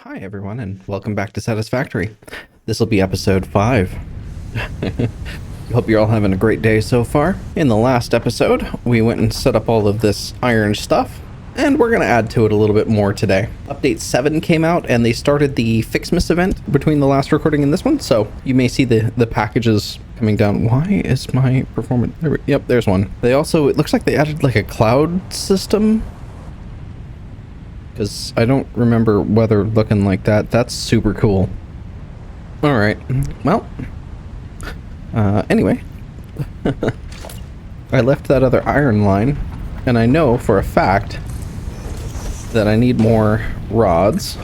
Hi everyone, and welcome back to Satisfactory. This will be episode 5. Hope you're all having a great day so far. In the last episode, we went and set up all of this iron stuff, and we're going to add to it a little bit more today. Update 7 came out, and they started the FICSMAS event between the last recording and this one, so you may see the packages coming down. Why is my performance... Yep, there's one. They also, it looks like they added like a cloud system, because I don't remember weather looking like that. That's super cool. Alright, well, anyway, I left that other iron line, and I know for a fact that I need more rods.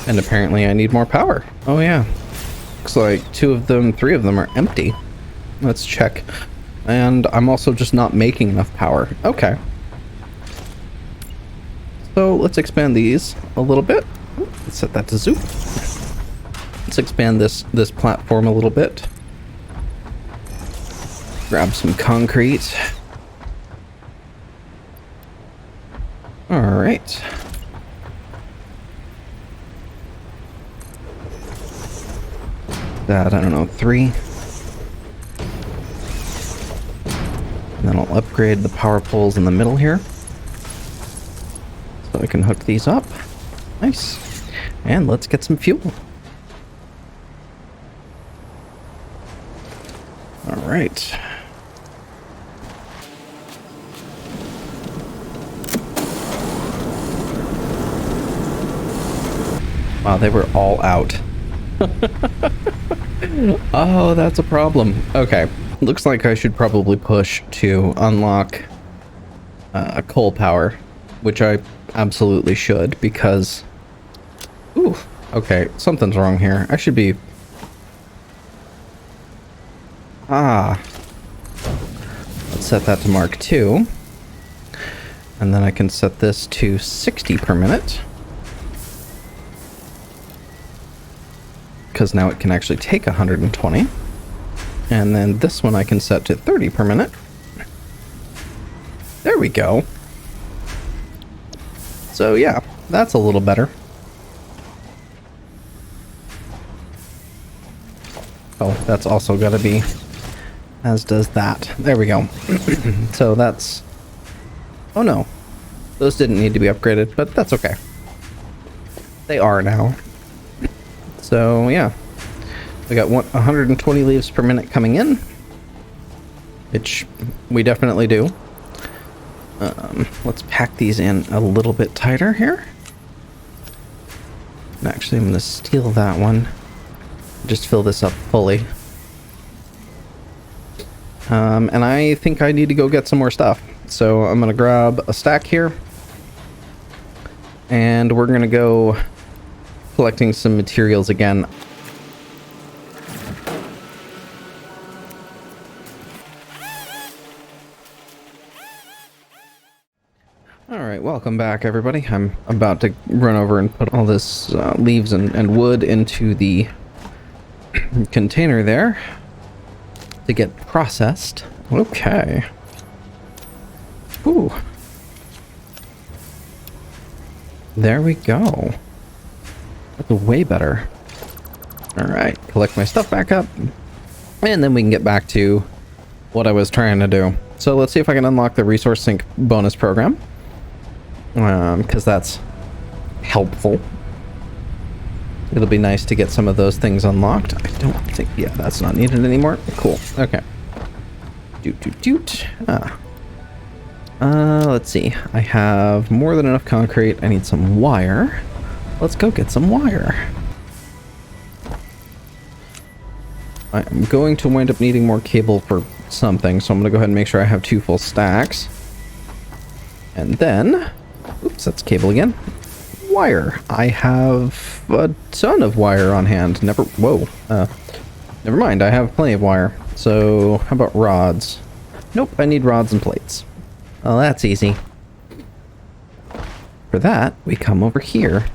And apparently I need more power. Oh yeah, looks like 3 of them are empty. Let's check. And I'm also just not making enough power. Okay. So let's expand these a little bit. Let's set that to zoop. Let's expand this platform a little bit. Grab some concrete. All right. That, I don't know, 3. And then I'll upgrade the power poles in the middle here, so I can hook these up. Nice. And let's get some fuel. All right. Wow, they were all out. Oh, that's a problem. Okay. Looks like I should probably push to unlock coal power, which I absolutely should, because... Ooh, okay, something's wrong here. I should be... Let's set that to Mark 2. And then I can set this to 60 per minute. Because now it can actually take 120. And then this one I can set to 30 per minute. There we go. So yeah, that's a little better. Oh, that's also got to be, as does that. There we go. So that's... Oh no, those didn't need to be upgraded, but that's okay. They are now. So yeah. We got 120 leaves per minute coming in, which we definitely do. Let's pack these in a little bit tighter here. And actually, I'm going to steal that one. Just fill this up fully. And I think I need to go get some more stuff. So I'm going to grab a stack here. And we're going to go collecting some materials again. Alright, welcome back everybody. I'm about to run over and put all this leaves and wood into the container there to get processed. Okay. Ooh. There we go. That's way better. Alright, collect my stuff back up. And then we can get back to what I was trying to do. So let's see if I can unlock the resource sink bonus program. Because that's helpful. It'll be nice to get some of those things unlocked. I don't think... Yeah, that's not needed anymore. Cool. Okay. Doot. Let's see. I have more than enough concrete. I need some wire. Let's go get some wire. I'm going to wind up needing more cable for something, so I'm going to go ahead and make sure I have 2 full stacks. And then... Oops, that's cable again. Wire. I have a ton of wire on hand. Whoa. Never mind, I have plenty of wire. So, how about rods? Nope, I need rods and plates. Well, that's easy. For that, we come over here.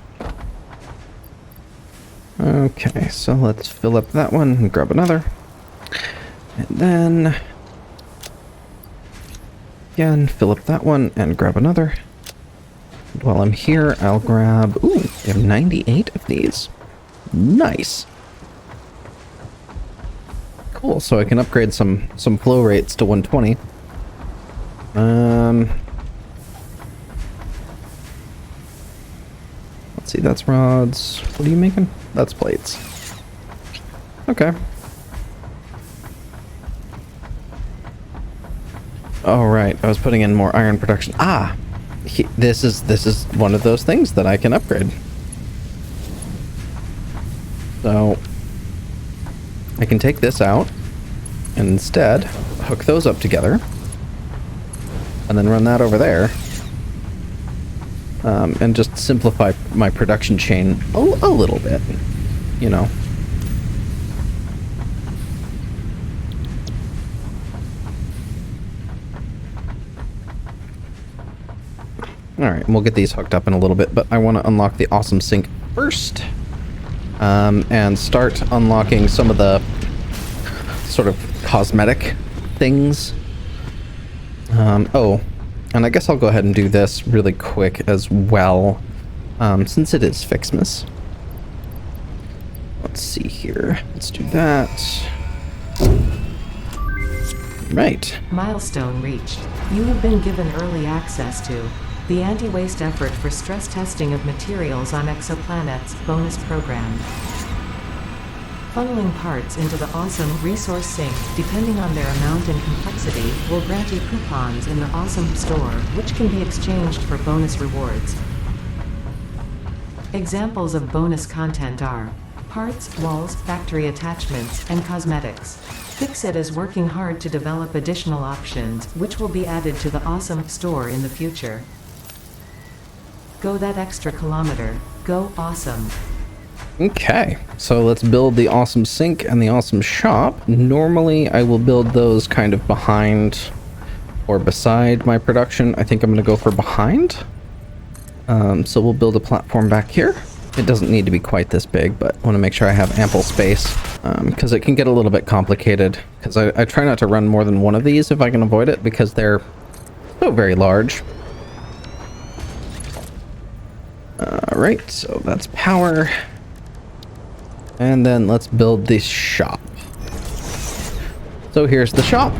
Okay, so let's fill up that one and grab another. And then... Again, fill up that one and grab another. While I'm here, I'll grab... Ooh, we have 98 of these. Nice. Cool, so I can upgrade some flow rates to 120. Let's see, that's rods. What are you making? That's plates. Okay. All right, I was putting in more iron production. Ah, this is one of those things that I can upgrade. So I can take this out and instead hook those up together and then run that over there, and just simplify my production chain a little bit, you know. Alright, we'll get these hooked up in a little bit, but I want to unlock the awesome sink first. And start unlocking some of the sort of cosmetic things. Oh, and I guess I'll go ahead and do this really quick as well, since it is FICSMAS. Let's see here. Let's do that. Right. Milestone reached. You have been given early access to the anti-waste effort for stress testing of materials on exoplanets bonus program. Funneling parts into the awesome resource sink, depending on their amount and complexity, will grant you coupons in the awesome store, which can be exchanged for bonus rewards. Examples of bonus content are parts, walls, factory attachments, and cosmetics. FICSIT is working hard to develop additional options, which will be added to the awesome store in the future. Go that extra kilometer. Go awesome. Okay, so let's build the awesome sink and the awesome shop. Normally, I will build those kind of behind or beside my production. I think I'm going to go for behind. So we'll build a platform back here. It doesn't need to be quite this big, but I want to make sure I have ample space, because it can get a little bit complicated. Because I try not to run more than one of these if I can avoid it, because they're so very large. Alright, so that's power. And then let's build the shop. So here's the shop.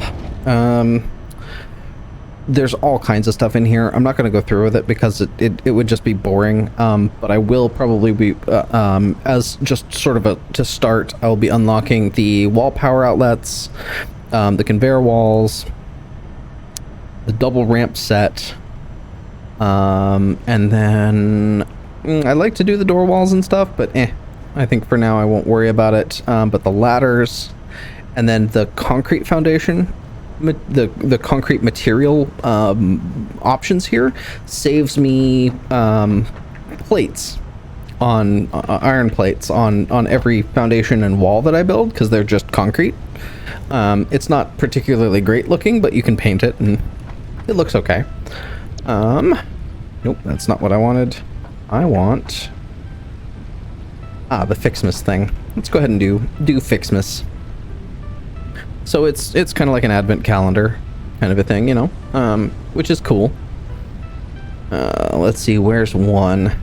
There's all kinds of stuff in here. I'm not going to go through with it because it would just be boring. But I will probably be, as just sort of to start, I'll be unlocking the wall power outlets, the conveyor walls, the double ramp set, and then I like to do the door walls and stuff, but I think for now I won't worry about it. But the ladders, and then the concrete foundation, the concrete material options here saves me plates on iron plates on every foundation and wall that I build, because they're just concrete. It's not particularly great looking, but you can paint it and it looks okay. Nope, that's not what I wanted. I want the FICSMAS thing. Let's go ahead and do FICSMAS. So it's kind of like an advent calendar kind of a thing, you know, which is cool. Let's see, where's one?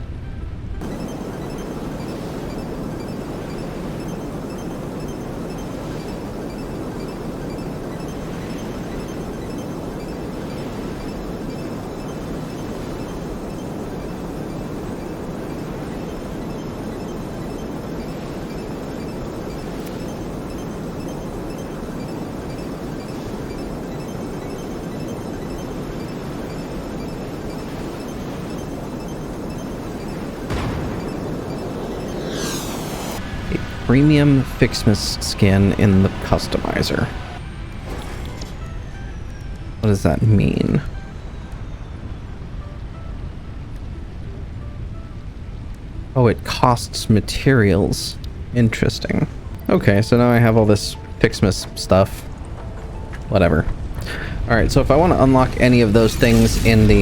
Premium FICSMAS skin in the customizer. What does that mean? Oh, it costs materials. Interesting. Okay, so now I have all this FICSMAS stuff. Whatever. Alright, so if I want to unlock any of those things in the...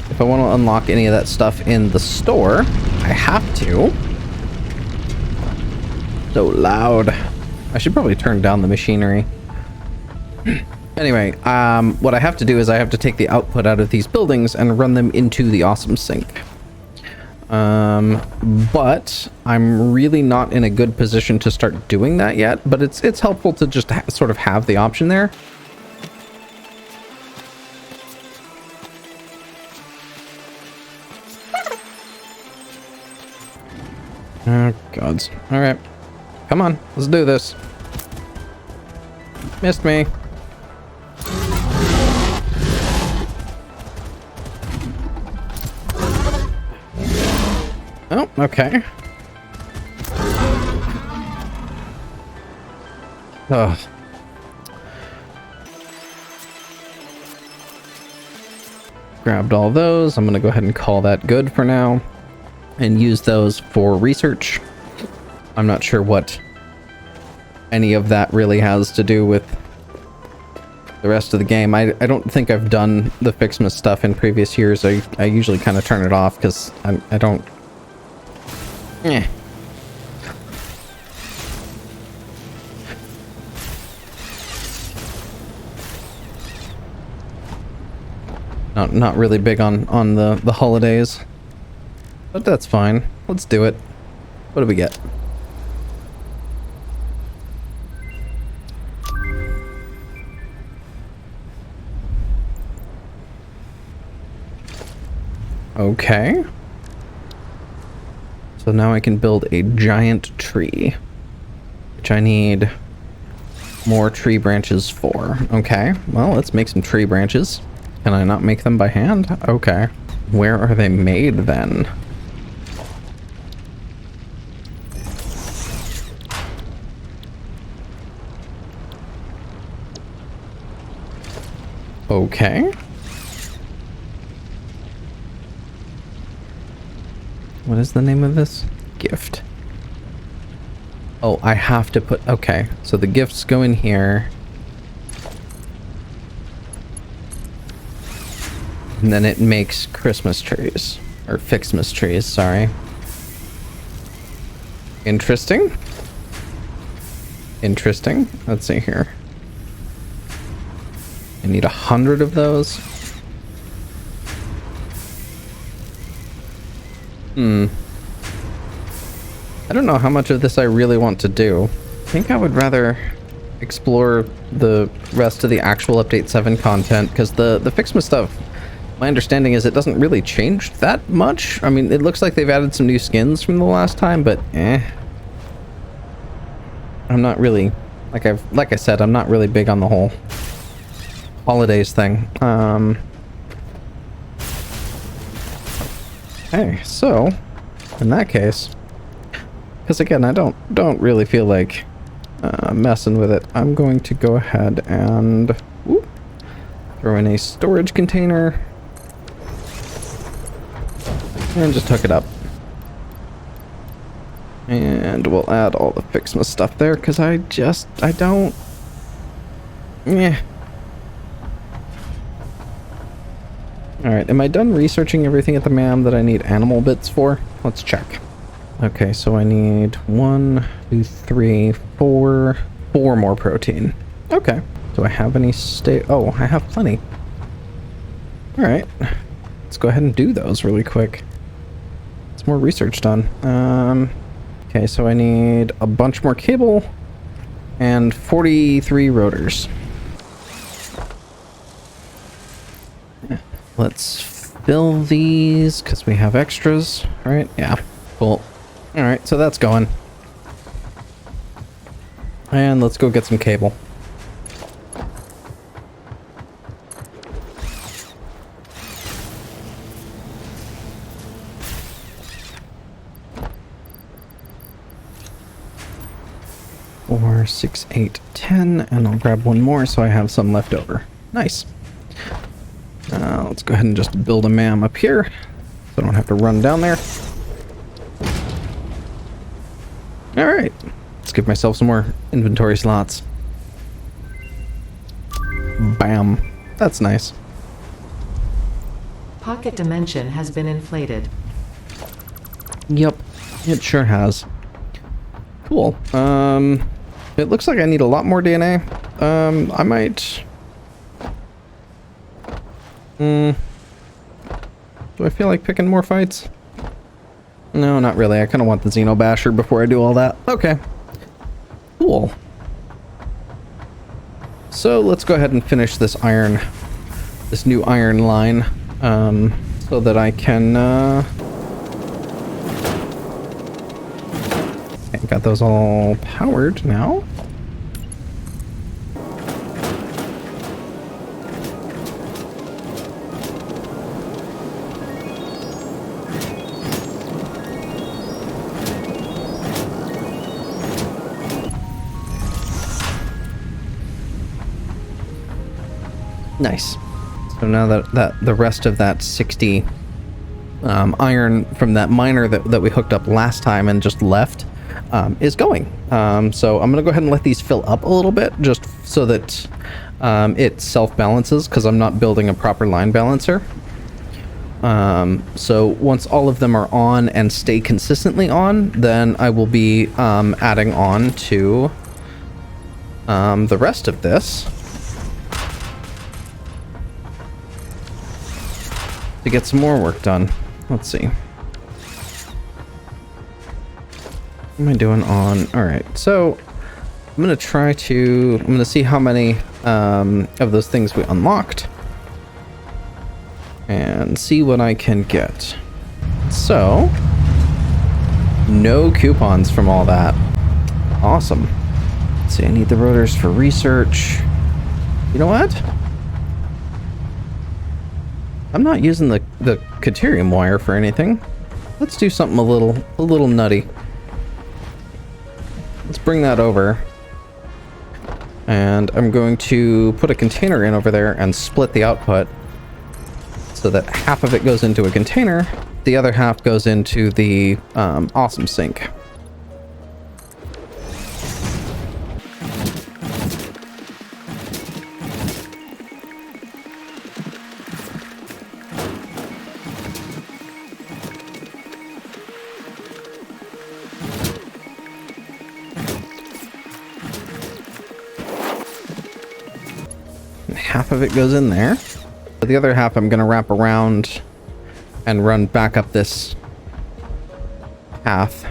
If I want to unlock any of that stuff in the store, I have to. So loud. I should probably turn down the machinery. Anyway, what I have to do is I have to take the output out of these buildings and run them into the awesome sink. But I'm really not in a good position to start doing that yet, but it's helpful to just sort of have the option there. Oh, gods. All right. Come on, let's do this. Missed me. Oh, okay. Ugh. Grabbed all those. I'm gonna go ahead and call that good for now and use those for research. I'm not sure what any of that really has to do with the rest of the game. I don't think I've done the FICSMAS stuff in previous years. I usually kind of turn it off because I don't... Not really big on the holidays. But that's fine. Let's do it. What do we get? Okay. So now I can build a giant tree, which I need more tree branches for. Okay, well, let's make some tree branches. Can I not make them by hand? Okay. Where are they made then? Okay. What is the name of this? Gift. Oh, I have to put... Okay, so the gifts go in here. And then it makes Christmas trees. Or FICSMAS trees, sorry. Interesting. Interesting. Let's see here. I need 100 of those. I don't know how much of this I really want to do. I think I would rather explore the rest of the actual Update 7 content, because the FICSMAS stuff, my understanding is it doesn't really change that much. I mean, it looks like they've added some new skins from the last time, but I'm not really, like I said, I'm not really big on the whole holidays thing. Okay, so in that case, because again, I don't really feel like messing with it, I'm going to go ahead and throw in a storage container and just hook it up. And we'll add all the FICSMAS stuff there, because I don't... Alright, am I done researching everything at the MAM that I need animal bits for? Let's check. Okay, so I need 1, 2, 3, 4 more protein. Okay. Do I have any Oh, I have plenty. Alright. Let's go ahead and do those really quick. It's more research done. Okay, so I need a bunch more cable and 43 rotors. Let's fill these because we have extras, right? Yeah, cool. All right, so that's going. And let's go get some cable. Four, 6, 8, 10, and I'll grab one more so I have some left over. Nice. Let's go ahead and just build a MAM up here so I don't have to run down there. Alright, let's give myself some more inventory slots. Bam. That's nice. Pocket dimension has been inflated. Yep, it sure has. Cool. It looks like I need a lot more DNA. I might Do I feel like picking more fights? No, not really. I kind of want the Xenobasher before I do all that. Okay. Cool. So let's go ahead and finish this new iron line, so that I can, okay, got those all powered now. Nice. So now that the rest of that 60 iron from that miner that we hooked up last time and just left is going. So I'm going to go ahead and let these fill up a little bit just so that it self-balances, because I'm not building a proper line balancer. So once all of them are on and stay consistently on, then I will be adding on to the rest of this to get some more work done. Let's see. What am I doing on? Alright, so I'm gonna see how many of those things we unlocked and see what I can get. So, no coupons from all that. Awesome. Let's see, I need the rotors for research. You know what? I'm not using the Caterium wire for anything. Let's do something a little nutty. Let's bring that over. And I'm going to put a container in over there and split the output so that half of it goes into a container, the other half goes into the awesome sink. Half of it goes in there. The other half I'm going to wrap around and run back up this path.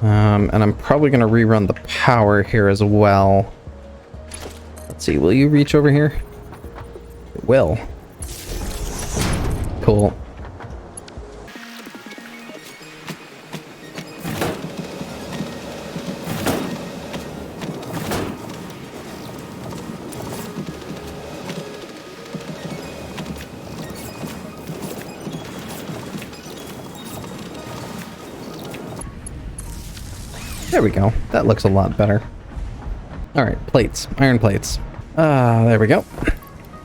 And I'm probably going to rerun the power here as well. Let's see, will you reach over here? It will. Cool. There we go. That looks a lot better. All right, plates, iron plates. There we go.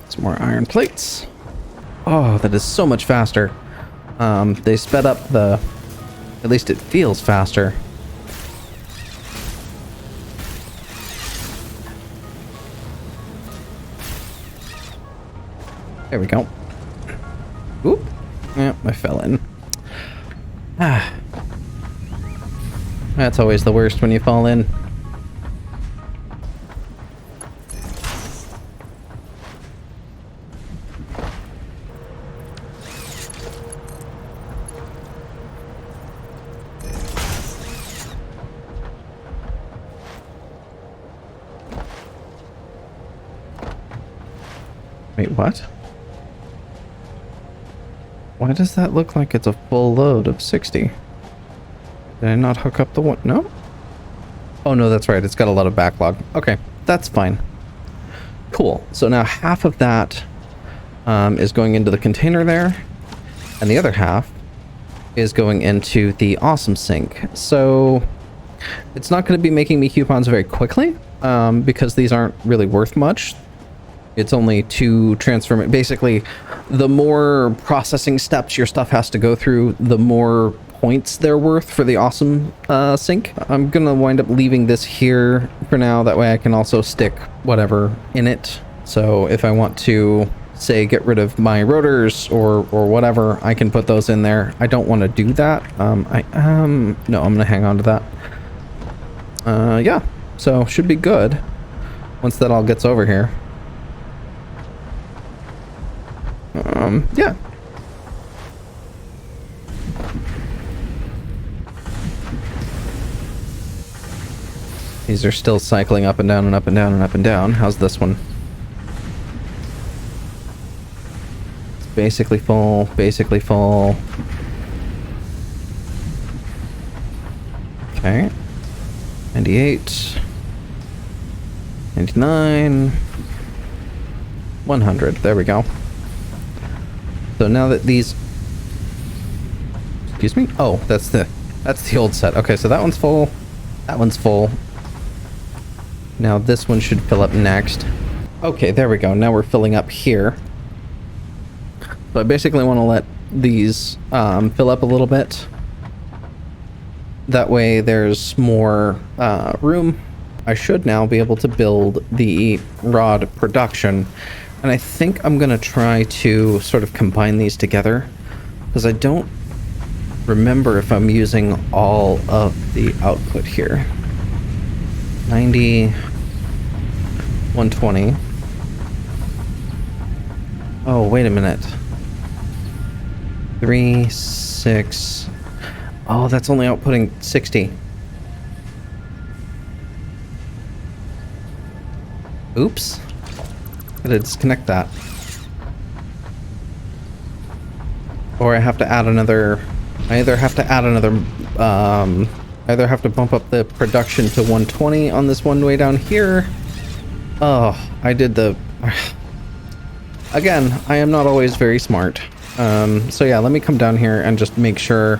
Some more iron plates. Oh, that is so much faster. They sped up at least it feels faster. There we go. Oop. Yep, I fell in. Ah. That's always the worst when you fall in. Wait, what? Why does that look like it's a full load of 60? Did I not hook up the one? No? Oh, no, that's right. It's got a lot of backlog. Okay, that's fine. Cool. So now half of that is going into the container there, and the other half is going into the awesome sink. So it's not going to be making me coupons very quickly because these aren't really worth much. It's only to transform it. Basically, the more processing steps your stuff has to go through, the more points they're worth for the awesome sink. I'm gonna wind up leaving this here for now. That way I can also stick whatever in it. So if I want to, say, get rid of my rotors or whatever, I can put those in there. I don't want to do that. No, I'm gonna hang on to that. Yeah, so should be good once that all gets over here. Yeah. These are still cycling up and down and up and down and up and down. How's this one? It's basically full, basically full. Okay. 98. 99. 100. There we go. So now that these... Excuse me? Oh, that's the old set. Okay, so that one's full. That one's full. Now this one should fill up next. Okay, there we go. Now we're filling up here. So I basically want to let these fill up a little bit. That way there's more room. I should now be able to build the rod production. And I think I'm going to try to sort of combine these together, because I don't remember if I'm using all of the output here. 90, 120. Oh, wait a minute. 3, 6. Oh, that's only outputting 60. Oops. Gotta disconnect that. Or I have to add another... I either have to add another... I either have to bump up the production to 120 on this one way down here. Oh, I did the... Again, I am not always very smart. So yeah, let me come down here and just make sure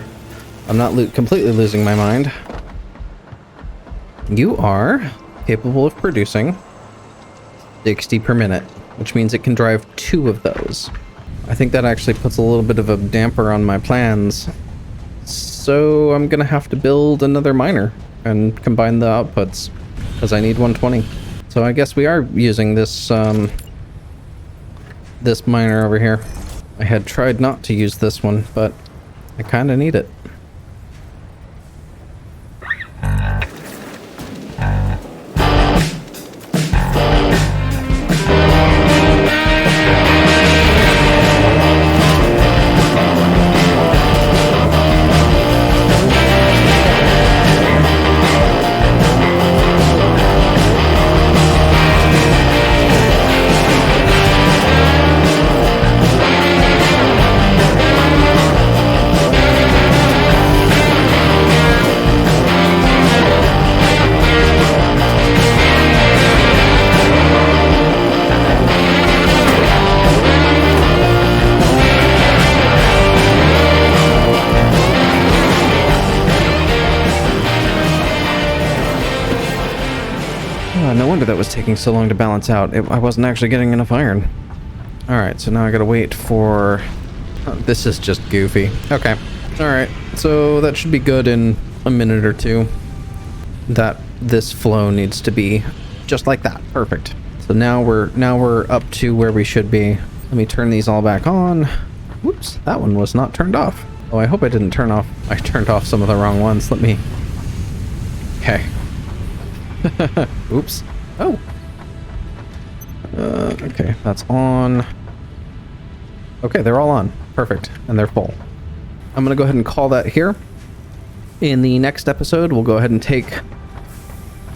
I'm not completely losing my mind. You are capable of producing 60 per minute, which means it can drive 2 of those. I think that actually puts a little bit of a damper on my plans. So I'm gonna have to build another miner and combine the outputs, because I need 120. So I guess we are using this this miner over here. I had tried not to use this one, but I kind of need it. No wonder that was taking so long to balance out. I wasn't actually getting enough iron. Alright, so now I gotta wait for... Oh, this is just goofy. Okay. Alright, so that should be good in a minute or two. This flow needs to be just like that. Perfect. So now we're up to where we should be. Let me turn these all back on. Whoops, that one was not turned off. Oh, I hope I didn't turn off... I turned off some of the wrong ones. Let me... Okay. Oops. Oh. Okay, that's on. Okay, they're all on. Perfect. And they're full. I'm going to go ahead and call that here. In the next episode, we'll go ahead and take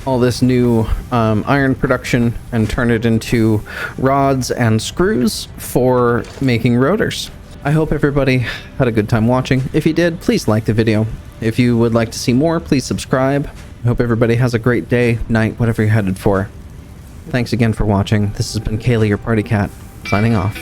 all this new iron production and turn it into rods and screws for making rotors. I hope everybody had a good time watching. If you did, please like the video. If you would like to see more, please subscribe. I hope everybody has a great day, night, whatever you're headed for. Thanks again for watching. This has been Kaylee, your party cat, signing off.